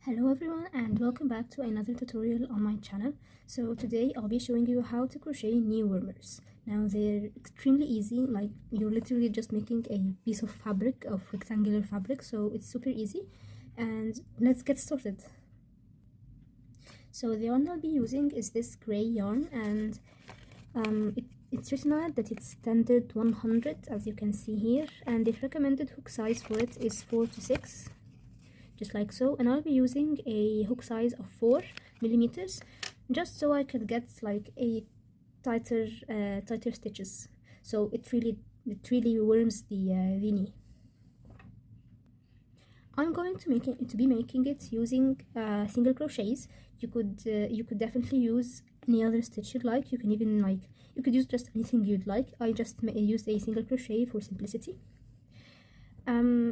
Hello everyone and welcome back to another tutorial on my channel. So today I'll be showing you how to crochet knee warmers. Now they're extremely easy, like you're literally just making a piece of fabric, of rectangular fabric, so it's super easy. And let's get started. So the yarn I'll be using is this gray yarn, and it's written on it that it's standard 100, as you can see here, and the recommended hook size for it is 4 to 6. Just like so, and I'll be using a hook size of 4 millimeters, just so I could get like a tighter stitches, so it really warms the knee. I'm going to be making it using single crochets. You could definitely use any other stitch you'd like. You can even you could use just anything you'd like. I just used a single crochet for simplicity.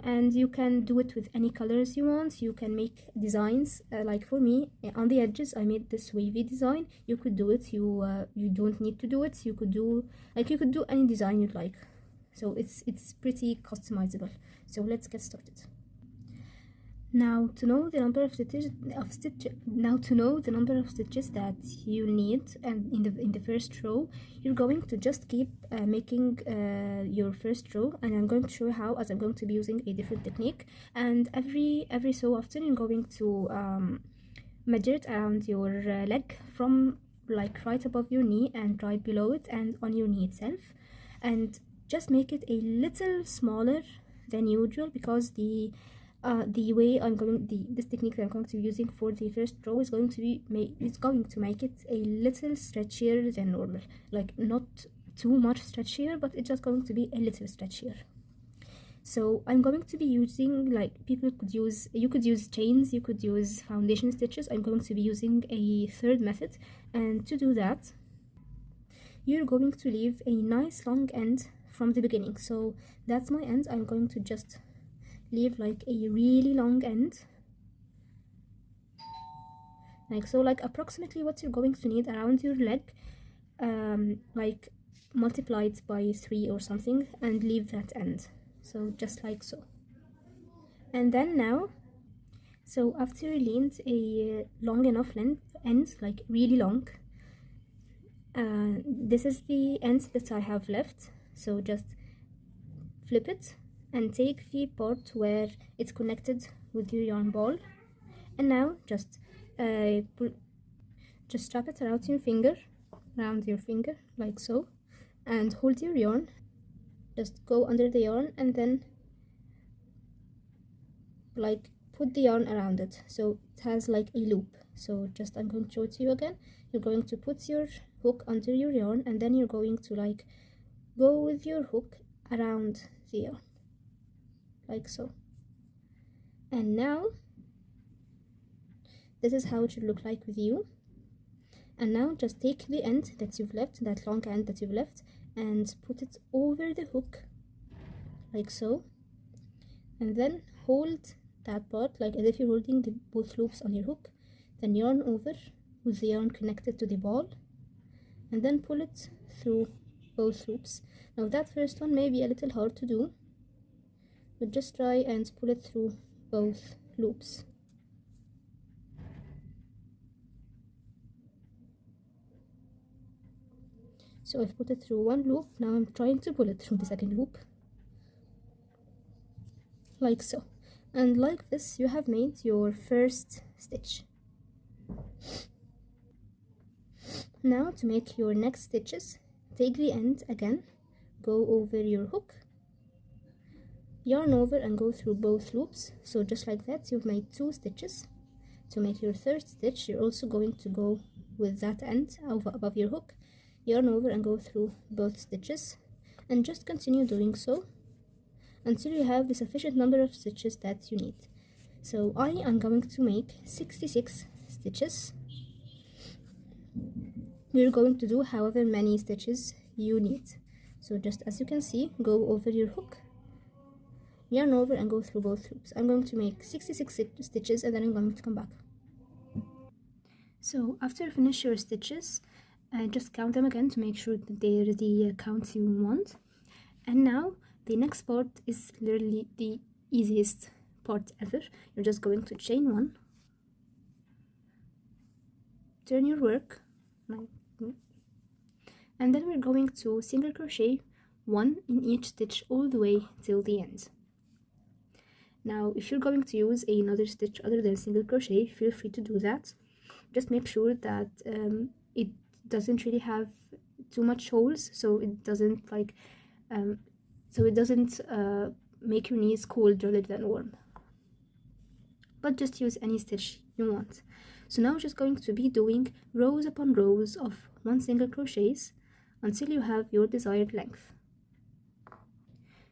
And you can do it with any colors you want. You can make designs, like for me on the edges I made this wavy design. You could do it, you don't need to do it. You could do any design you'd like, so it's pretty customizable. So let's get started. Now to know the number of stitches that you need, and in the first row you're going to just keep making your first row, and I'm going to show you how, as I'm going to be using a different technique. And every so often you're going to measure it around your leg, from like right above your knee and right below it and on your knee itself, and just make it a little smaller than usual, because the way this technique that I'm going to be using for the first row is going to make it a little stretchier than normal. Like not too much stretchier, but it's just going to be a little stretchier. So I'm going to be using, like, you could use chains, you could use foundation stitches. I'm going to be using a third method, and to do that you're going to leave a nice long end from the beginning. So that's my end. I'm going to just leave like a really long end, like so, like approximately what you're going to need around your leg, like multiplied by 3 or something, and leave that end, so just like so. And then now, so after you leaned a long enough end, like really long, this is the end that I have left, so just flip it and take the part where it's connected with your yarn ball, and now just strap it around your finger, like so, and hold your yarn. Just go under the yarn and then like put the yarn around it, so it has like a loop. So just, I'm going to show it to you again. You're going to put your hook under your yarn, and then you're going to like go with your hook around the yarn, like so. And now this is how it should look like with you. And now just take the end that you've left, that long end that you've left, and put it over the hook, like so, and then hold that part like as if you're holding both loops on your hook, then yarn over with the yarn connected to the ball, and then pull it through both loops. Now that first one may be a little hard to do, but just try and pull it through both loops. So I've put it through one loop. Now I'm trying to pull it through the second loop, like so. And like this you have made your first stitch. Now to make your next stitches, take the end again, go over your hook, yarn over and go through both loops. So just like that you've made 2 stitches. To make your third stitch, you're also going to go with that end above your hook, yarn over and go through both stitches, and just continue doing so until you have the sufficient number of stitches that you need. So I am going to make 66 stitches. You're going to do however many stitches you need. So just as you can see, go over your hook, yarn over and go through both loops. I'm going to make 66 stitches, and then I'm going to come back. So after you finish your stitches, just count them again to make sure that they're the count you want. And now the next part is literally the easiest part ever. You're just going to chain 1 turn your work and then we're going to single crochet one in each stitch all the way till the end. Now if you're going to use another stitch other than single crochet, feel free to do that. Just make sure that it doesn't really have too much holes, so it doesn't make your knees cold rather than warm. But just use any stitch you want. So now we're just going to be doing rows upon rows of 1 single crochets until you have your desired length.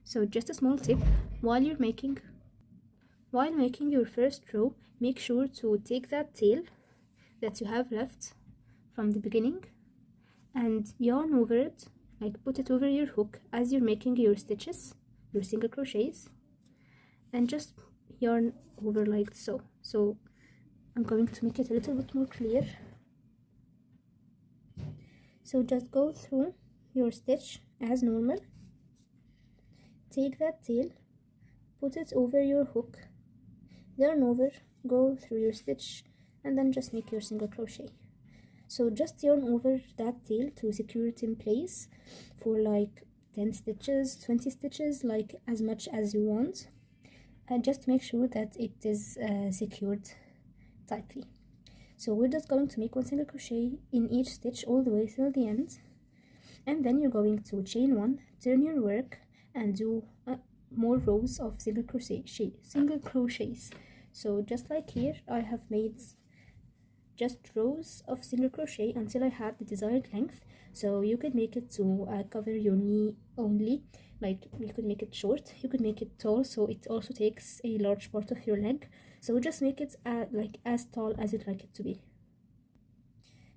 So just a small tip, while making your first row, make sure to take that tail that you have left from the beginning and yarn over it, like put it over your hook as you're making your stitches, your single crochets, and just yarn over like so. So I'm going to make it a little bit more clear. So just go through your stitch as normal, take that tail, put it over your hook, yarn over, go through your stitch, and then just make your single crochet. So just yarn over that tail to secure it in place for like 10 stitches, 20 stitches, like as much as you want, and just make sure that it is secured tightly. So we're just going to make 1 single crochet in each stitch all the way till the end, and then you're going to chain 1, turn your work, and do more rows of single crochets. So just like here, I have made just rows of single crochet until I had the desired length. So you could make it to cover your knee only, like you could make it short, you could make it tall, so it also takes a large part of your leg. So just make it like as tall as you'd like it to be.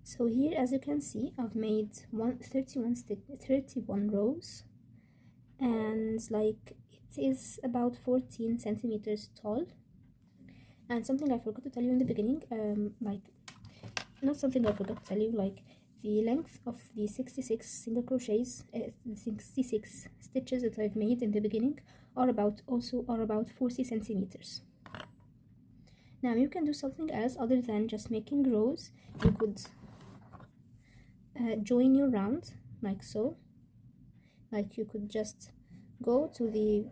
So here, as you can see, I've made 31 rows, and like it is about 14 centimeters tall. And something I forgot to tell you in the beginning, the length of the 66 single crochets, 66 stitches that I've made in the beginning are about 40 centimeters. Now you can do something else other than just making rows. You could join your round like so. Like you could just go to the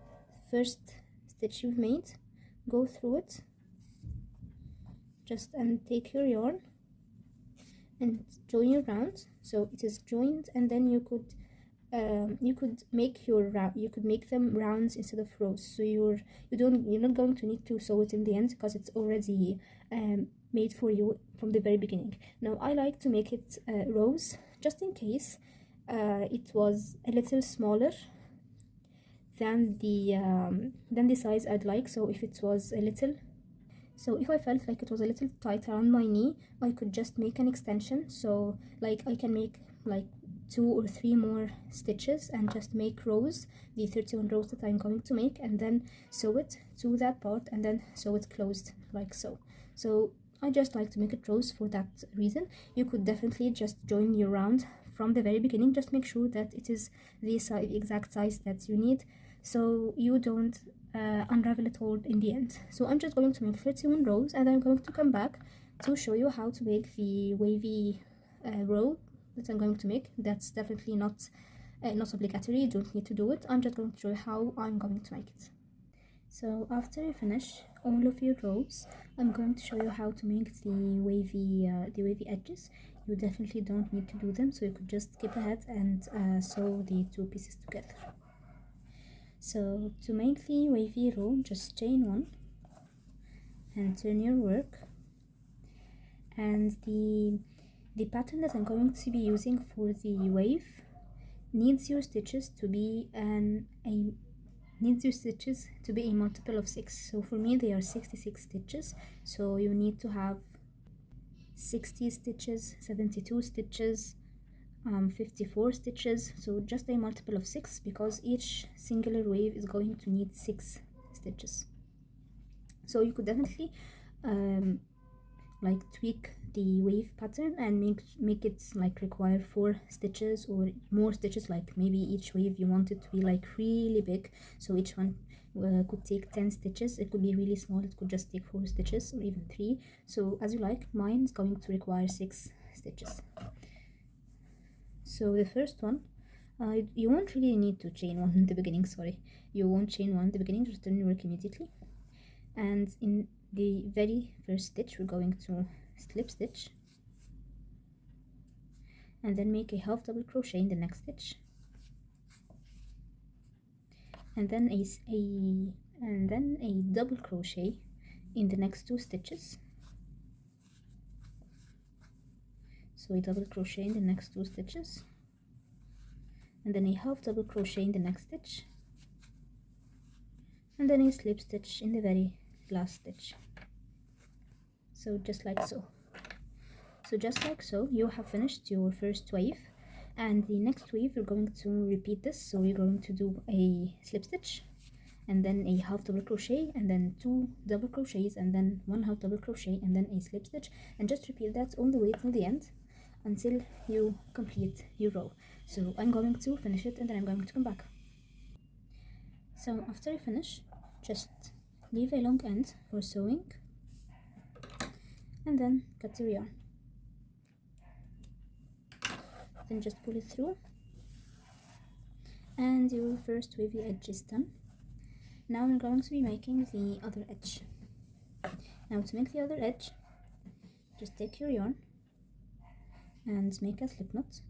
first stitch you've made, go through it, and take your yarn and join your round so it is joined, and then you could make them rounds instead of rows. So you're not going to need to sew it in the end because it's already made for you from the very beginning. Now I like to make it rows just in case it was a little smaller than the size I'd like. So if I felt like it was a little tight around my knee, I could just make an extension. So like I can make like 2 or 3 more stitches and just make rows, the 31 rows that I'm going to make, and then sew it to that part and then sew it closed like so. So I just like to make it rows for that reason. You could definitely just join your round from the very beginning. Just make sure that it is the exact size that you need, so you don't unravel it all in the end. So I'm just going to make 31 rows, and I'm going to come back to show you how to make the wavy row that I'm going to make. That's definitely not obligatory, you don't need to do it. I'm just going to show you how I'm going to make it. So after you finish all of your rows, I'm going to show you how to make the wavy edges. You definitely don't need to do them, so you could just skip ahead and sew the 2 pieces together. So to make the wavy row, just chain 1 and turn your work, and the pattern that I'm going to be using for the wave needs your stitches to be a multiple of 6. So for me they are 66 stitches, so you need to have 60 stitches, 72 stitches, 54 stitches, so just a multiple of 6, because each singular wave is going to need 6 stitches. So you could definitely like tweak the wave pattern and make it like require 4 stitches or more stitches, like maybe each wave you want it to be like really big, so each one could take 10 stitches. It could be really small, it could just take 4 stitches or even 3, so as you like. Mine's going to require 6 stitches. So the first one, you won't really need to chain one in the beginning, sorry. You won't chain one in the beginning, just turn your work immediately. And in the very first stitch, we're going to slip stitch, and then make a half double crochet in the next stitch, and then a double crochet in the next 2 stitches. So a double crochet in the next 2 stitches, and then a half double crochet in the next stitch, and then a slip stitch in the very last stitch. So just like so. So just like so, you have finished your first wave, and the next wave we're going to repeat this. So we're going to do a slip stitch, and then a half double crochet, and then 2 double crochets, and then 1 half double crochet, and then a slip stitch, and just repeat that all the way till the end until you complete your row. So I'm going to finish it, and then I'm going to come back. So after I finish, just leave a long end for sewing, and then cut your yarn. Then just pull it through, and your first wavy edge is done. Now we're going to be making the other edge. Now to make the other edge, just take your yarn and make a slip knot.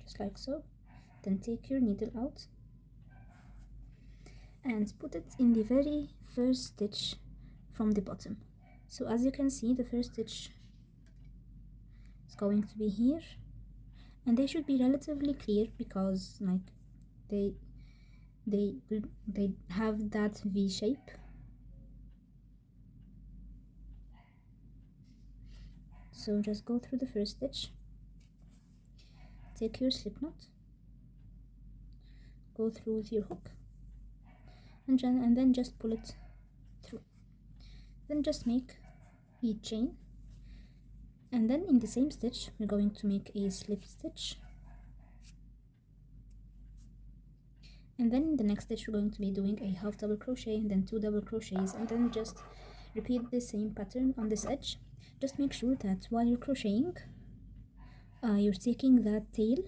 Just like so. Then take your needle out and put it in the very first stitch from the bottom. So as you can see, the first stitch is going to be here, and they should be relatively clear because like they have that V shape. So just go through the first stitch, take your slip knot, go through with your hook, and then just pull it through. Then just make a chain, and then in the same stitch we're going to make a slip stitch, and then in the next stitch we're going to be doing a half double crochet, and then 2 double crochets, and then just repeat the same pattern on this edge. Just make sure that while you're crocheting, you're taking that tail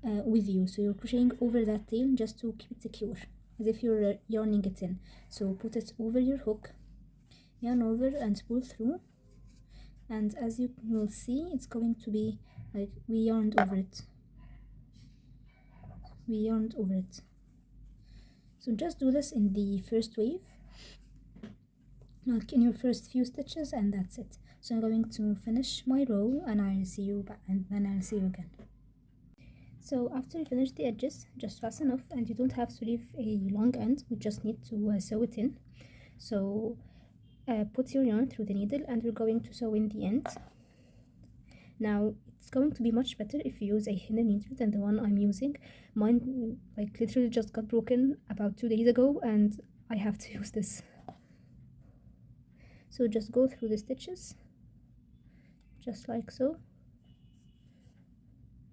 with you, so you're crocheting over that tail just to keep it secure, as if you're yarning it in. So put it over your hook, yarn over and pull through, and as you will see, it's going to be like we yarned over it. So just do this in the first wave, like in your first few stitches, and that's it. So I'm going to finish my row, and I'll see you back, and then I'll see you again. So after you finish the edges, just fasten off, and you don't have to leave a long end, we just need to sew it in. So put your yarn through the needle, and we're going to sew in the end. Now it's going to be much better if you use a hidden needle than the one I'm using. Mine like literally just got broken about 2 days ago, and I have to use this. So just go through the stitches, just like so,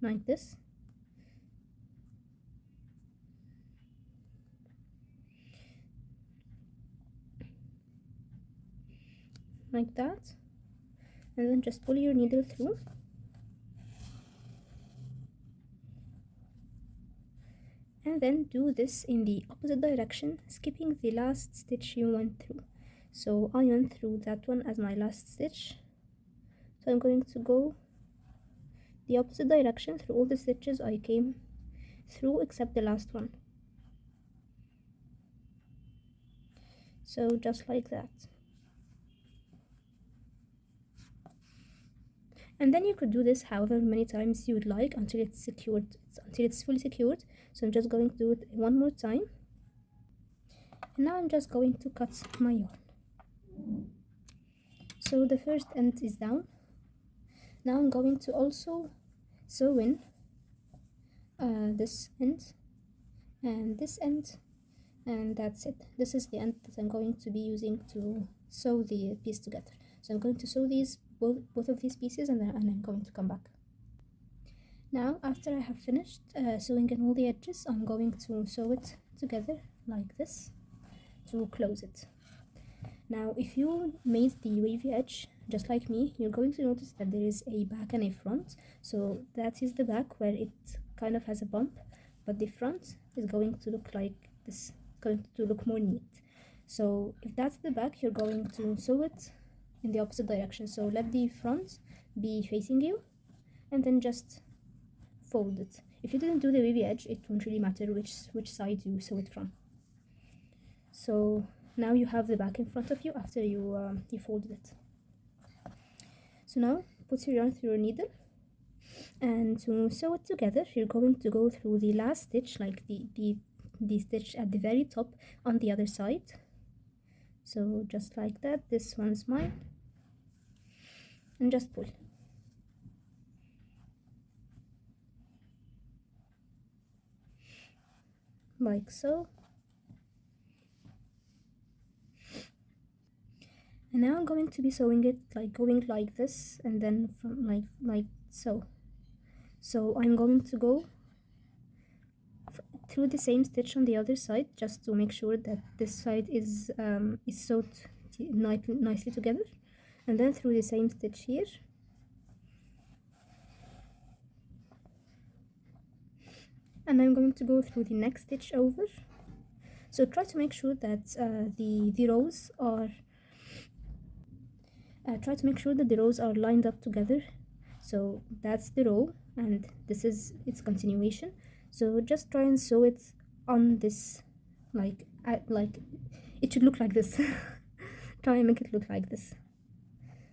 like this. Like that, and then just pull your needle through, and then do this in the opposite direction, skipping the last stitch you went through. So I went through that one as my last stitch, so I'm going to go the opposite direction through all the stitches I came through except the last one. So just like that. And then you could do this however many times you would like until it's secured, until it's fully secured. So I'm just going to do it one more time, and now I'm just going to cut my yarn. So the first end is down. Now I'm going to also sew in this end and this end, and that's it. This is the end that I'm going to be using to sew the piece together. So I'm going to sew these both of these pieces, and I'm going to come back. Now after I have finished sewing in all the edges, I'm going to sew it together like this to close it. Now if you made the wavy edge just like me, you're going to notice that there is a back and a front. So that is the back where it kind of has a bump, but the front is going to look like this, going to look more neat. So if that's the back, you're going to sew it in the opposite direction. So let the front be facing you and then just fold it. If you didn't do the wavy edge, it won't really matter which side you sew it from. So now you have the back in front of you after you folded it. So now put your yarn through your needle, and to sew it together you're going to go through the last stitch, like the stitch at the very top on the other side. So just like that, this one's mine, and just pull. Like so. And now I'm going to be sewing it like going like this, and then from like so. So I'm going to go through the same stitch on the other side, just to make sure that this side is sewed nicely together, and then through the same stitch here, and I'm going to go through the next stitch over. So try to make sure that the rows are the rows are lined up together. So that's the row, and this is its continuation. So just try and sew it on this, like it should look like this. Try and make it look like this.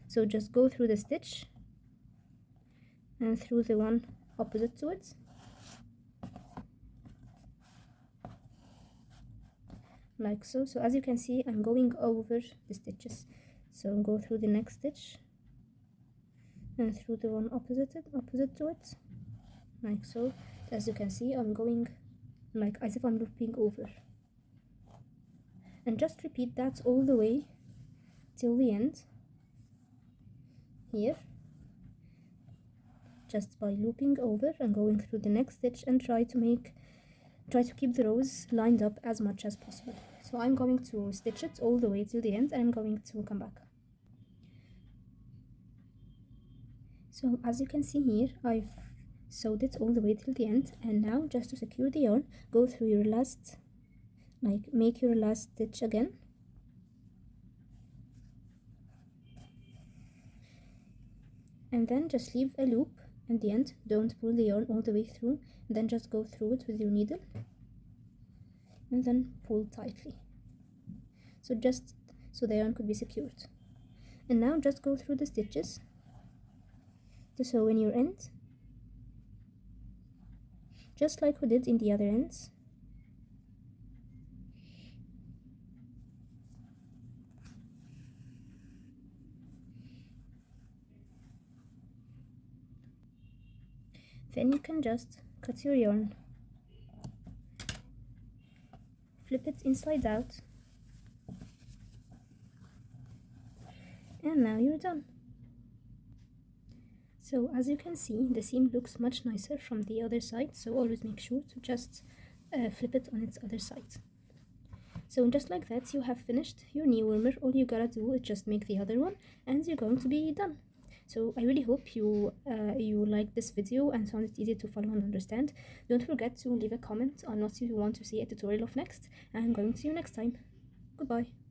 So just go through the stitch and through the one opposite to it, like so. So as you can see, I'm going over the stitches. So go through the next stitch and through the one opposite to it, like so. As you can see, I'm going like as if I'm looping over, and just repeat that all the way till the end here, just by looping over and going through the next stitch, and try to keep the rows lined up as much as possible. So I'm going to stitch it all the way till the end, and I'm going to come back. So as you can see here, I've sewed it all the way till the end, and now just to secure the yarn, go through your last, like make your last stitch again, and then just leave a loop at the end. Don't pull the yarn all the way through, then just go through it with your needle and then pull tightly, so just so the yarn could be secured. And now just go through the stitches to sew in your end, just like we did in the other ends. Then you can just cut your yarn, flip it inside out, and now you're done. So as you can see, the seam looks much nicer from the other side, so always make sure to just flip it on its other side. So just like that, you have finished your knee warmer. All you gotta do is just make the other one, and you're going to be done. So I really hope you liked this video and found it easy to follow and understand. Don't forget to leave a comment on what you want to see a tutorial of next, and I'm going to see you next time. Goodbye.